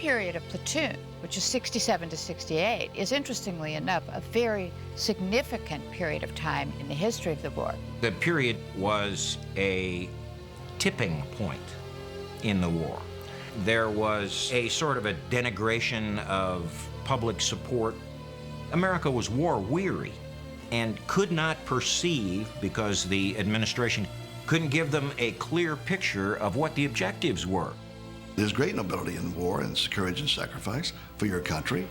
period of Platoon, which is 67 to 68, is interestingly enough a very significant period of time in the history of the war. The period was a tipping point in the war. There was a sort of a denigration of public support. America was war weary and could not perceive, because the administration couldn't give them a clear picture of what the objectives were. There's great nobility in war and courage and sacrifice for your country,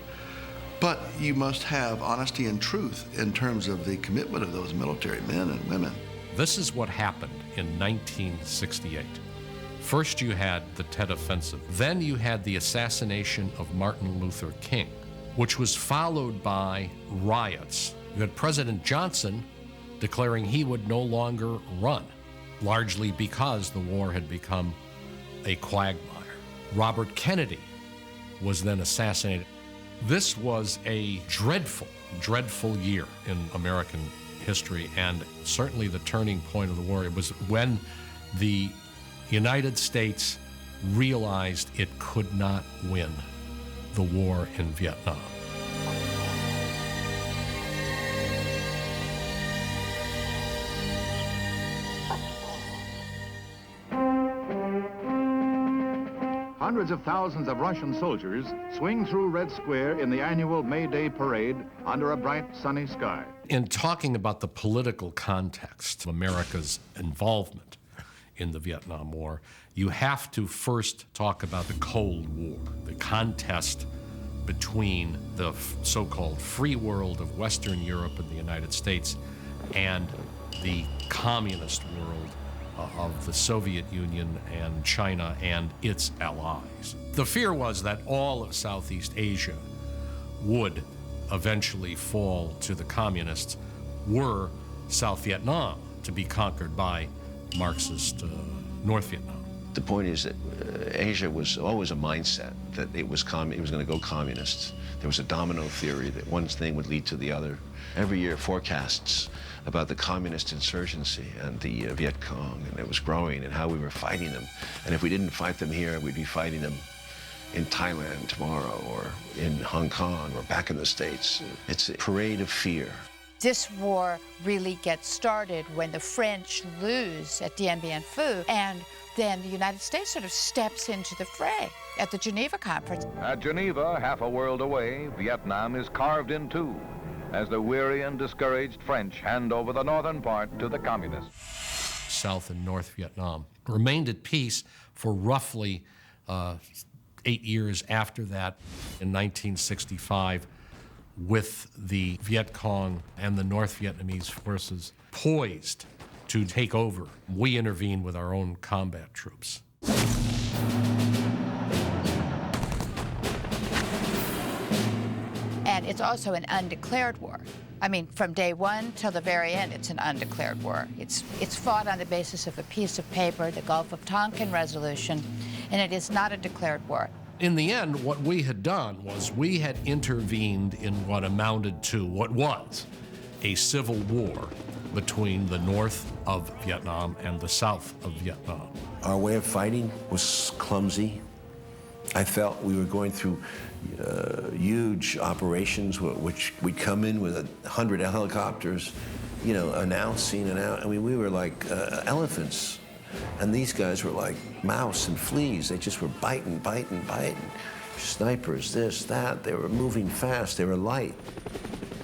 but you must have honesty and truth in terms of the commitment of those military men and women. This is what happened in 1968. First you had the Tet Offensive. Then you had the assassination of Martin Luther King, which was followed by riots. You had President Johnson declaring he would no longer run, largely because the war had become a quagmire. Robert Kennedy was then assassinated. This was a dreadful, dreadful year in American history, and certainly the turning point of the war. It was when the United States realized it could not win the war in Vietnam. Hundreds of thousands of Russian soldiers swing through Red Square in the annual May Day parade under a bright, sunny sky. In talking about the political context of America's involvement in the Vietnam War, you have to first talk about the Cold War, the contest between the so-called free world of Western Europe and the United States and the communist world of the Soviet Union and China and its allies. The fear was that all of Southeast Asia would eventually fall to the communists, were South Vietnam to be conquered by Marxist North Vietnam. The point is that Asia was always a mindset that it was going to go communist. There was a domino theory that one thing would lead to the other. Every year forecasts about the communist insurgency and the Viet Cong, and it was growing, and how we were fighting them. And if we didn't fight them here, we'd be fighting them in Thailand tomorrow, or in Hong Kong, or back in the States. It's a parade of fear. This war really gets started when the French lose at Dien Bien Phu, and then the United States sort of steps into the fray at the Geneva Conference. At Geneva, half a world away, Vietnam is carved in two as the weary and discouraged French hand over the northern part to the communists. South and North Vietnam remained at peace for roughly 8 years after that, in 1965, with the Viet Cong and the North Vietnamese forces poised to take over. We intervened with our own combat troops. And it's also an undeclared war. I mean, from day one till the very end, it's an undeclared war. It's fought on the basis of a piece of paper, the Gulf of Tonkin Resolution, and it is not a declared war. In the end, what we had done was we had intervened in what amounted to what was a civil war between the north of Vietnam and the south of Vietnam. Our way of fighting was clumsy. I felt we were going through huge operations, which we'd come in with 100 helicopters, you know, announcing and out. I mean, we were like elephants. And these guys were like mouse and fleas. They just were biting. Snipers, this, that. They were moving fast. They were light.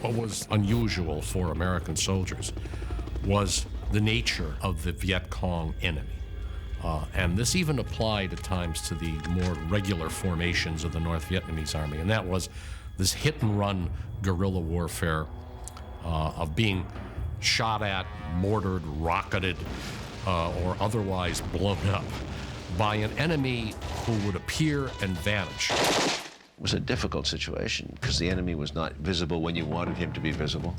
What was unusual for American soldiers was the nature of the Viet Cong enemy. And this even applied at times to the more regular formations of the North Vietnamese army. And that was this hit-and-run guerrilla warfare of being shot at, mortared, rocketed, or otherwise blown up by an enemy who would appear and vanish. It was a difficult situation because the enemy was not visible when you wanted him to be visible.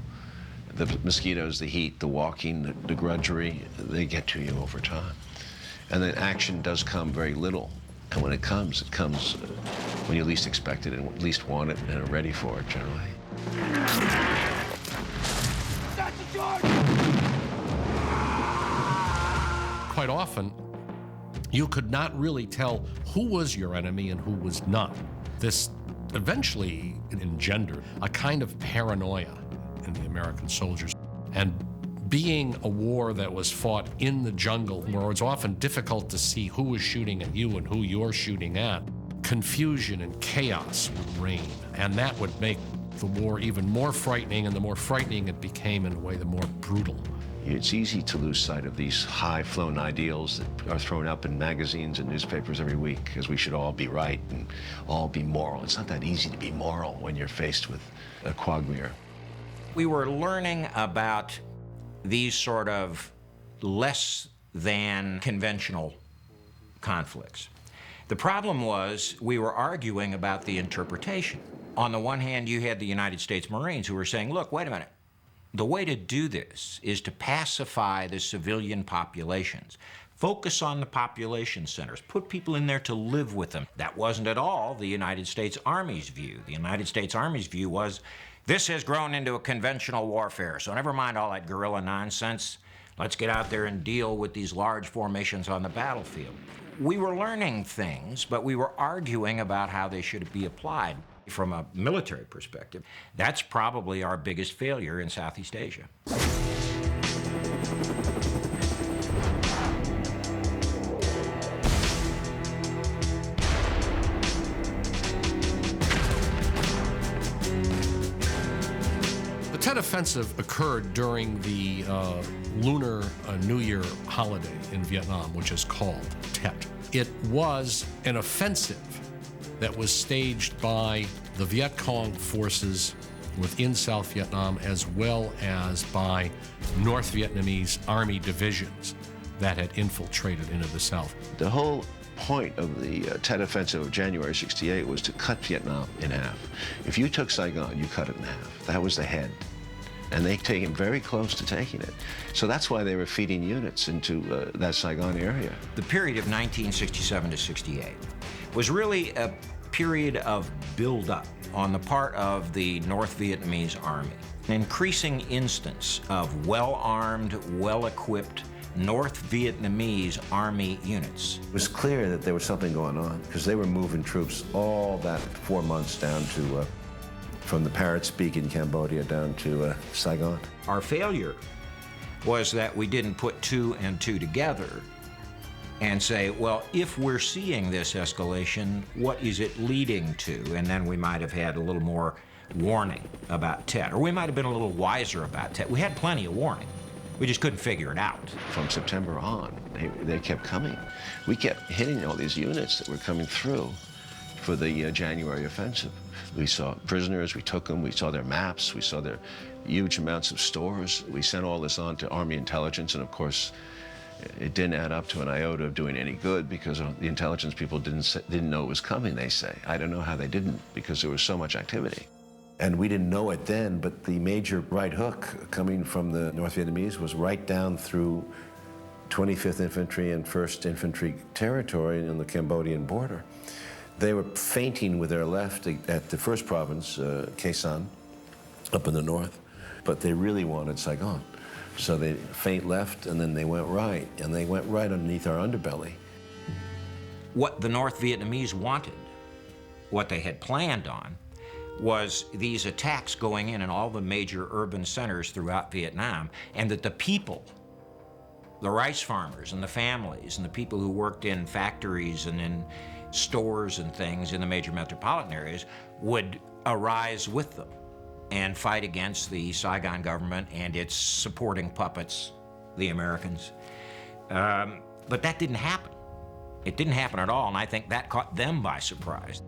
The mosquitoes, the heat, the walking, the drudgery, they get to you over time. And then action does come very little. And when it comes when you least expect it and least want it and are ready for it, generally. That's the charge! Quite often, You could not really tell who was your enemy and who was not. This eventually engendered a kind of paranoia in the American soldiers. And being a war that was fought in the jungle, where it's often difficult to see who was shooting at you and who you're shooting at, confusion and chaos would reign. And that would make the war even more frightening, and the more frightening it became in a way, the more brutal. It's easy to lose sight of these high-flown ideals that are thrown up in magazines and newspapers every week, because we should all be right and all be moral. It's not that easy to be moral when you're faced with a quagmire. We were learning about these sort of less than conventional conflicts. The problem was we were arguing about the interpretation. On the one hand, you had the United States Marines who were saying, look, wait a minute. The way to do this is to pacify the civilian populations. Focus on the population centers. Put people in there to live with them. That wasn't at all the United States Army's view. The United States Army's view was, this has grown into a conventional warfare, so never mind all that guerrilla nonsense. Let's get out there and deal with these large formations on the battlefield. We were learning things, but we were arguing about how they should be applied. From a military perspective, that's probably our biggest failure in Southeast Asia. The Tet Offensive occurred during the Lunar New Year holiday in Vietnam, which is called Tet. It was an offensive that was staged by the Viet Cong forces within South Vietnam, as well as by North Vietnamese army divisions that had infiltrated into the South. The whole point of the Tet Offensive of January '68 was to cut Vietnam in half. If you took Saigon, you cut it in half. That was the head. And they came very close to taking it. So that's why they were feeding units into that Saigon area. The period of 1967 to 68 was really a period of build-up on the part of the North Vietnamese Army. An increasing instance of well-armed, well-equipped North Vietnamese Army units. It was clear that there was something going on, because they were moving troops all that 4 months down to, from the Parrot Speak in Cambodia down to Saigon. Our failure was that we didn't put two and two together and say, well, if we're seeing this escalation, what is it leading to? And then we might have had a little more warning about Tet, or we might have been a little wiser about Tet. We had plenty of warning. We just couldn't figure it out. From September on, they kept coming. We kept hitting all these units that were coming through for the January offensive. We saw prisoners, we took them, we saw their maps, we saw their huge amounts of stores. We sent all this on to Army intelligence, and of course, it didn't add up to an iota of doing any good, because the intelligence people didn't know it was coming, they say. I don't know how they didn't, because there was so much activity. And we didn't know it then, but the major right hook coming from the North Vietnamese was right down through 25th Infantry and 1st Infantry territory on the Cambodian border. They were feinting with their left at the first province, Khe Sanh, up in the north, but they really wanted Saigon. So they feint left, and then they went right, and they went right underneath our underbelly. What the North Vietnamese wanted, what they had planned on, was these attacks going in all the major urban centers throughout Vietnam, and that the people, the rice farmers and the families and the people who worked in factories and in stores and things in the major metropolitan areas would arise with them and fight against the Saigon government and its supporting puppets, the Americans. But that didn't happen. It didn't happen at all, and I think that caught them by surprise.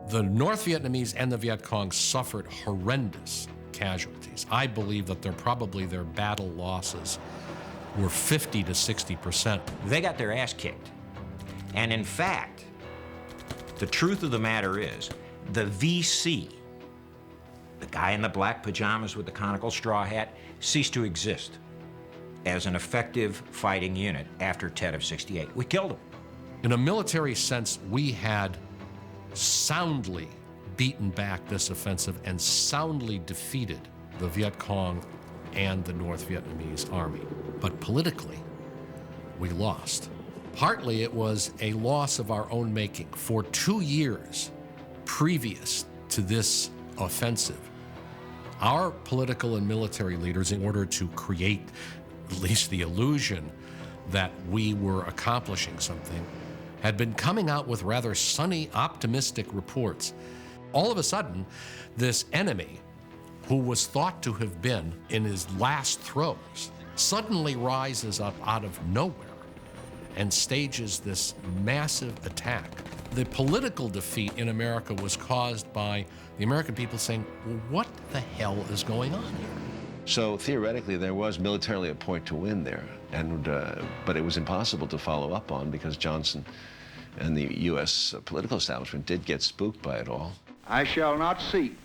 The North Vietnamese and the Viet Cong suffered horrendous casualties. I believe that their battle losses were 50 to 60%. They got their ass kicked. And in fact, the truth of the matter is, the VC, the guy in the black pajamas with the conical straw hat, ceased to exist as an effective fighting unit after Tet of '68. We killed him. In a military sense, we had soundly beaten back this offensive and soundly defeated the Viet Cong and the North Vietnamese army. But politically, we lost. Partly it was a loss of our own making. For 2 years previous to this offensive, our political and military leaders, in order to create at least the illusion that we were accomplishing something, had been coming out with rather sunny, optimistic reports. All of a sudden, this enemy, who was thought to have been in his last throes, suddenly rises up out of nowhere and stages this massive attack. The political defeat in America was caused by the American people saying, well, what the hell is going on here? So theoretically, there was militarily a point to win there, but it was impossible to follow up on because Johnson and the U.S. political establishment did get spooked by it all. I shall not seek,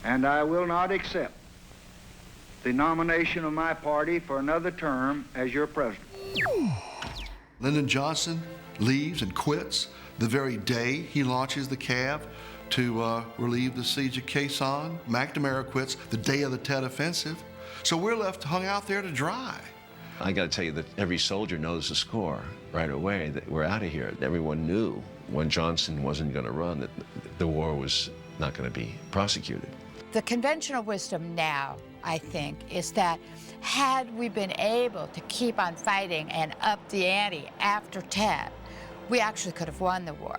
and I will not accept the nomination of my party for another term as your president. Lyndon Johnson leaves and quits the very day he launches the cav to relieve the siege of Quezon. McNamara quits the day of the Tet Offensive. So we're left hung out there to dry. I got to tell you that every soldier knows the score right away, that we're out of here. Everyone knew when Johnson wasn't going to run that the war was not going to be prosecuted. The conventional wisdom now, I think, is that had we been able to keep on fighting and up the ante after Tet, we actually could have won the war.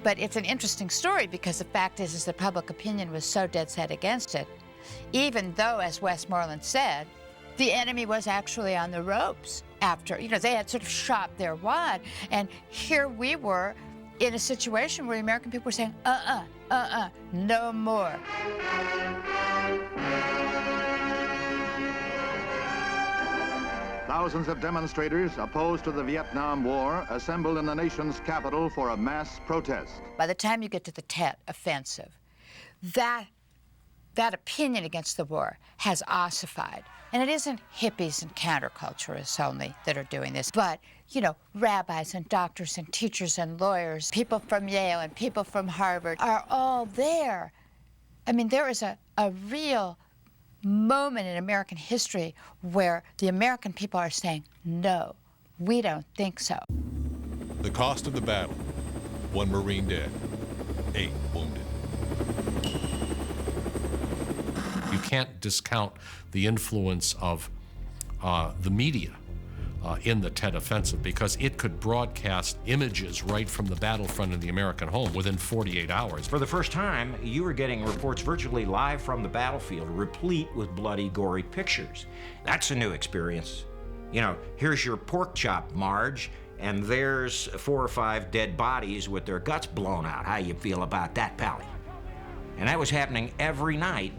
But it's an interesting story because the fact is that public opinion was so dead set against it, even though, as Westmoreland said, the enemy was actually on the ropes after, they had sort of shot their wad. And here we were in a situation where the American people were saying, no more. Thousands of demonstrators opposed to the Vietnam War assembled in the nation's capital for a mass protest. By the time you get to the Tet Offensive, that opinion against the war has ossified. And it isn't hippies and counterculturists only that are doing this, but, rabbis and doctors and teachers and lawyers, people from Yale and people from Harvard are all there. I mean, there is a real moment in American history where the American people are saying, no, we don't think so. The cost of the battle: 1 Marine dead, 8 wounded. You can't discount the influence of the media in the Tet Offensive because it could broadcast images right from the battlefront in the American home within 48 hours. For the first time, you were getting reports virtually live from the battlefield, replete with bloody, gory pictures. That's a new experience. Here's your pork chop, Marge, and there's 4 or 5 dead bodies with their guts blown out. How you feel about that, Pally? And that was happening every night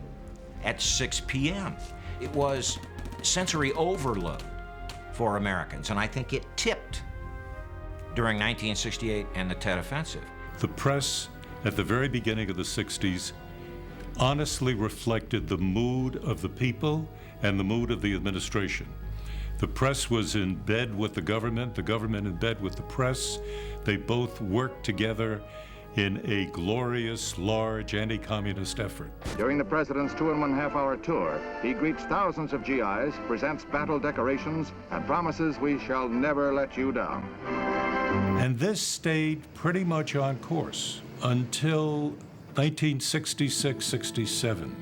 at 6 p.m. It was sensory overload for Americans, and I think it tipped during 1968 and the Tet Offensive. The press at the very beginning of the 60s honestly reflected the mood of the people and the mood of the administration. The press was in bed with the government in bed with the press. They both worked together in a glorious, large anti-communist effort. During the president's 2.5-hour tour, he greets thousands of GIs, presents battle decorations, and promises we shall never let you down. And this stayed pretty much on course until 1966-67.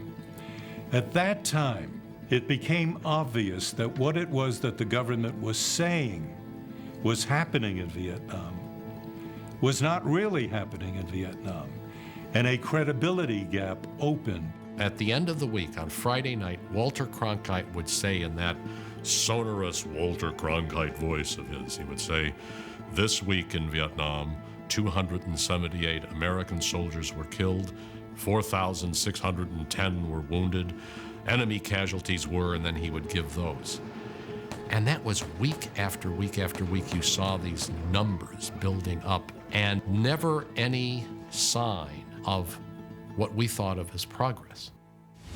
At that time, it became obvious that what it was that the government was saying was happening in Vietnam was not really happening in Vietnam, and a credibility gap opened. At the end of the week, on Friday night, Walter Cronkite would say in that sonorous Walter Cronkite voice of his, he would say, "This week in Vietnam, 278 American soldiers were killed, 4,610 were wounded, enemy casualties were," and then he would give those. And that was week after week after week. You saw these numbers building up and never any sign of what we thought of as progress.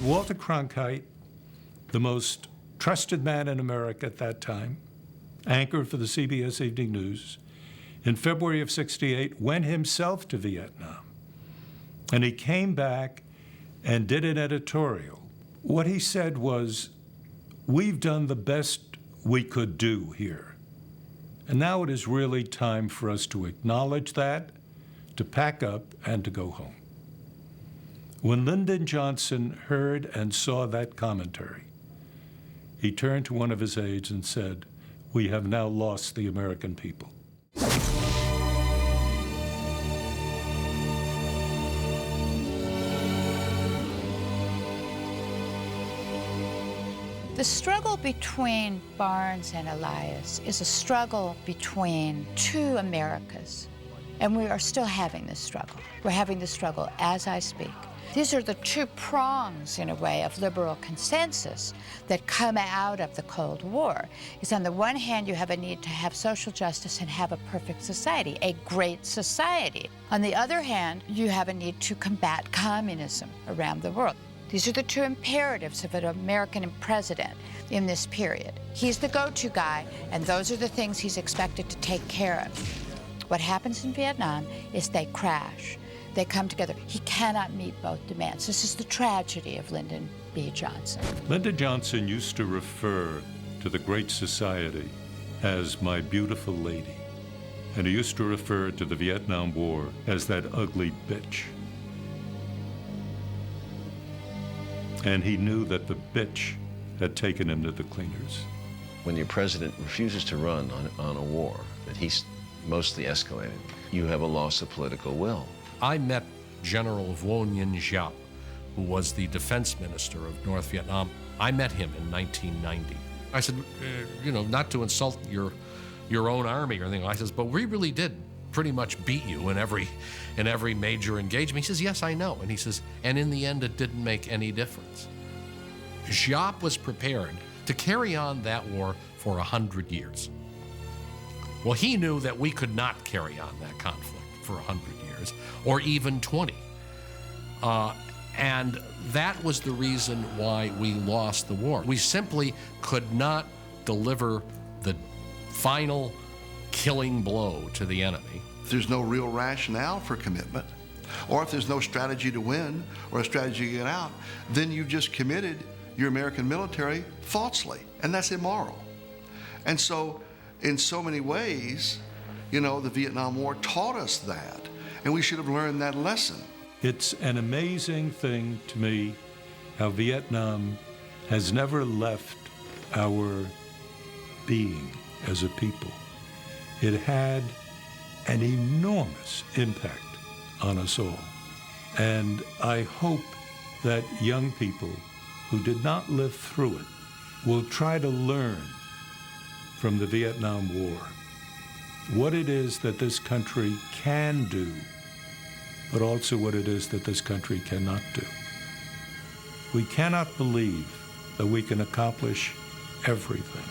Walter Cronkite, the most trusted man in America at that time, anchor for the CBS Evening News, in February of '68 went himself to Vietnam. And he came back and did an editorial. What he said was, "We've done the best we could do here. And now it is really time for us to acknowledge that, to pack up, and to go home. When Lyndon Johnson heard and saw that commentary, he turned to one of his aides and said, "We have now lost the American people." The struggle between Barnes and Elias is a struggle between two Americas, and we are still having this struggle. We're having this struggle as I speak. These are the two prongs, in a way, of liberal consensus that come out of the Cold War. Is on the one hand, you have a need to have social justice and have a perfect society, a great society. On the other hand, you have a need to combat communism around the world. These are the two imperatives of an American president in this period. He's the go-to guy, and those are the things he's expected to take care of. What happens in Vietnam is they crash. They come together. He cannot meet both demands. This is the tragedy of Lyndon B. Johnson. Lyndon Johnson used to refer to the Great Society as "my beautiful lady," and he used to refer to the Vietnam War as "that ugly bitch." And he knew that the bitch had taken him to the cleaners. When your president refuses to run on a war that he's mostly escalated, you have a loss of political will. I met General Vo Nguyen Giap, who was the defense minister of North Vietnam. I met him in 1990. I said, not to insult your own army or anything. I says, but we really did pretty much beat you in every major engagement. He says, yes, I know. And he says, and in the end, it didn't make any difference. Giap was prepared to carry on that war for 100 years. Well, he knew that we could not carry on that conflict for 100 years, or even 20. And that was the reason why we lost the war. We simply could not deliver the final killing blow to the enemy. If there's no real rationale for commitment, or if there's no strategy to win or a strategy to get out, then you've just committed your American military falsely, and that's immoral. And so, in so many ways, the Vietnam War taught us that, and we should have learned that lesson. It's an amazing thing to me how Vietnam has never left our being as a people. It had an enormous impact on us all. And I hope that young people who did not live through it will try to learn from the Vietnam War what it is that this country can do, but also what it is that this country cannot do. We cannot believe that we can accomplish everything.